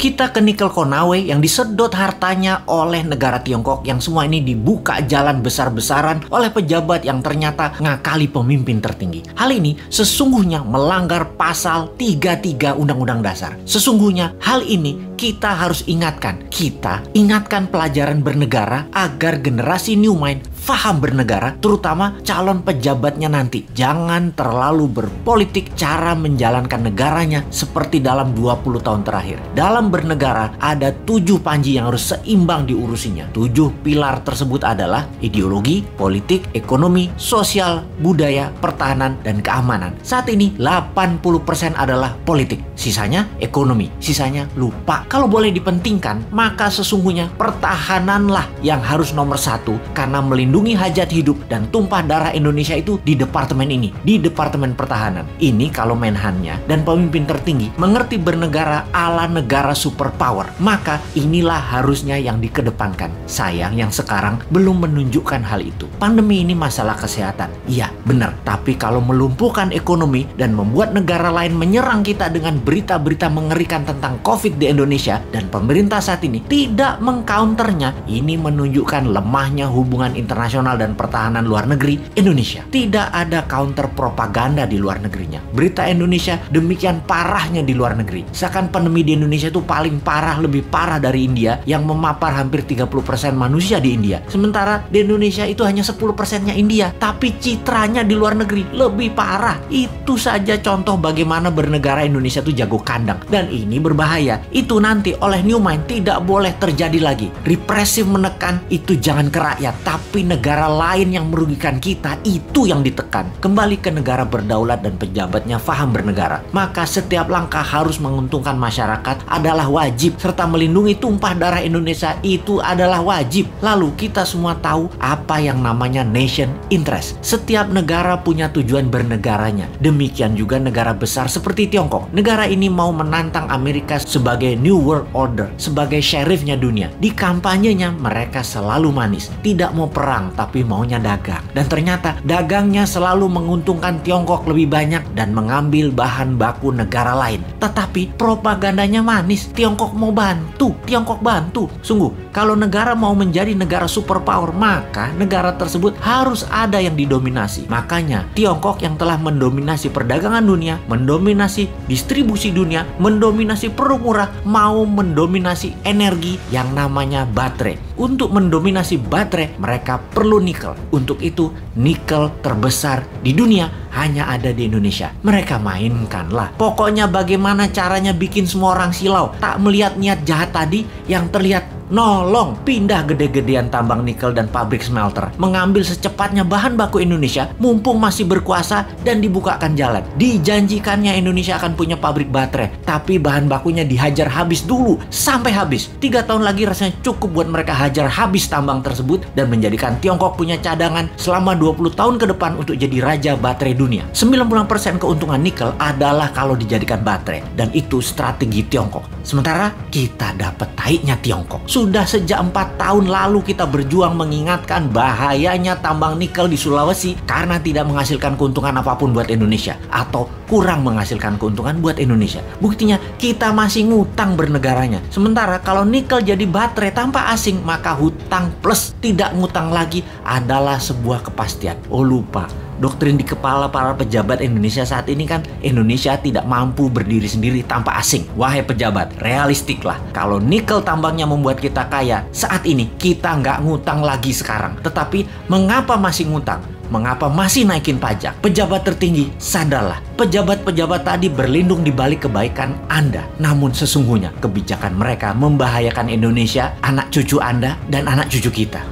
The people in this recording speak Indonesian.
Kita ke nikel Konawe yang disedot hartanya oleh negara Tiongkok, yang semua ini dibuka jalan besar-besaran oleh pejabat yang ternyata ngakali pemimpin tertinggi. Hal ini sesungguhnya melanggar pasal 33 Undang-Undang Dasar. Sesungguhnya hal ini kita harus ingatkan. Kita ingatkan pelajaran bernegara agar generasi new mind faham bernegara, terutama calon pejabatnya nanti. Jangan terlalu berpolitik cara menjalankan negaranya seperti dalam 20 tahun terakhir. Dalam bernegara ada 7 panji yang harus seimbang diurusinya. 7 pilar tersebut adalah ideologi, politik, ekonomi, sosial, budaya, pertahanan, dan keamanan. Saat ini 80% adalah politik, sisanya ekonomi, sisanya lupa. Kalau boleh dipentingkan, maka sesungguhnya pertahananlah yang harus nomor 1, karena melindungi hajat hidup dan tumpah darah Indonesia itu di departemen ini, di Departemen Pertahanan. Ini kalau Menhannya dan pemimpin tertinggi mengerti bernegara ala negara superpower, maka inilah harusnya yang dikedepankan. Sayang yang sekarang belum menunjukkan hal itu. Pandemi ini masalah kesehatan, iya benar, tapi kalau melumpuhkan ekonomi dan membuat negara lain menyerang kita dengan berita-berita mengerikan tentang COVID di Indonesia, dan pemerintah saat ini tidak mengcounternya, ini menunjukkan lemahnya hubungan internasional dan pertahanan luar negeri Indonesia. Tidak ada counter propaganda di luar negerinya. Berita Indonesia demikian parahnya di luar negeri. Seakan pandemi di Indonesia itu paling parah, lebih parah dari India yang memapar hampir 30% manusia di India. Sementara di Indonesia itu hanya 10%-nya India, tapi citranya di luar negeri lebih parah. Itu saja contoh bagaimana bernegara Indonesia itu jago kandang, dan ini berbahaya. Itu nanti oleh New Mind tidak boleh terjadi lagi. Represif menekan itu jangan ke rakyat, tapi negara lain yang merugikan kita itu yang ditekan. Kembali ke negara berdaulat dan pejabatnya faham bernegara, maka setiap langkah harus menguntungkan masyarakat adalah wajib, serta melindungi tumpah darah Indonesia itu adalah wajib. Lalu kita semua tahu apa yang namanya nation interest. Setiap negara punya tujuan bernegaranya. Demikian juga negara besar seperti Tiongkok. Negara ini mau menantang Amerika sebagai New World Order, sebagai sheriffnya dunia. Di kampanyenya mereka selalu manis, tidak mau perang tapi maunya dagang. Dan ternyata dagangnya selalu menguntungkan Tiongkok lebih banyak dan mengambil bahan baku negara lain. Tetapi propagandanya manis, Tiongkok mau bantu, Tiongkok bantu. Sungguh, kalau negara mau menjadi negara superpower, maka negara tersebut harus ada yang didominasi. Makanya Tiongkok yang telah mendominasi perdagangan dunia, mendominasi distribusi dunia, mendominasi produk murah, mau mendominasi energi yang namanya baterai. Untuk mendominasi baterai, mereka perlu nikel. Untuk itu, nikel terbesar di dunia hanya ada di Indonesia. Mereka mainkanlah. Pokoknya bagaimana caranya bikin semua orang silau. Tak melihat niat jahat tadi, yang terlihat nolong pindah gede-gedean tambang nikel dan pabrik smelter, mengambil secepatnya bahan baku Indonesia mumpung masih berkuasa dan dibukakan jalan. Dijanjikannya Indonesia akan punya pabrik baterai, tapi bahan bakunya dihajar habis dulu sampai habis. 3 tahun lagi rasanya cukup buat mereka hajar habis tambang tersebut dan menjadikan Tiongkok punya cadangan selama 20 tahun ke depan untuk jadi raja baterai dunia. 90% keuntungan nikel adalah kalau dijadikan baterai, dan itu strategi Tiongkok. Sementara kita dapat taiknya Tiongkok. Sudah sejak 4 tahun lalu kita berjuang mengingatkan bahayanya tambang nikel di Sulawesi karena tidak menghasilkan keuntungan apapun buat Indonesia, atau kurang menghasilkan keuntungan buat Indonesia. Buktinya kita masih ngutang bernegaranya. Sementara kalau nikel jadi baterai tanpa asing, maka hutang plus tidak ngutang lagi adalah sebuah kepastian. Oh lupa, doktrin di kepala para pejabat Indonesia saat ini kan, Indonesia tidak mampu berdiri sendiri tanpa asing. Wahai pejabat, realistiklah. Kalau nikel tambangnya membuat kita kaya, saat ini kita nggak ngutang lagi sekarang. Tetapi mengapa masih ngutang? Mengapa masih naikin pajak? Pejabat tertinggi, sadarlah. Pejabat-pejabat tadi berlindung di balik kebaikan Anda. Namun sesungguhnya kebijakan mereka membahayakan Indonesia, anak cucu Anda, dan anak cucu kita.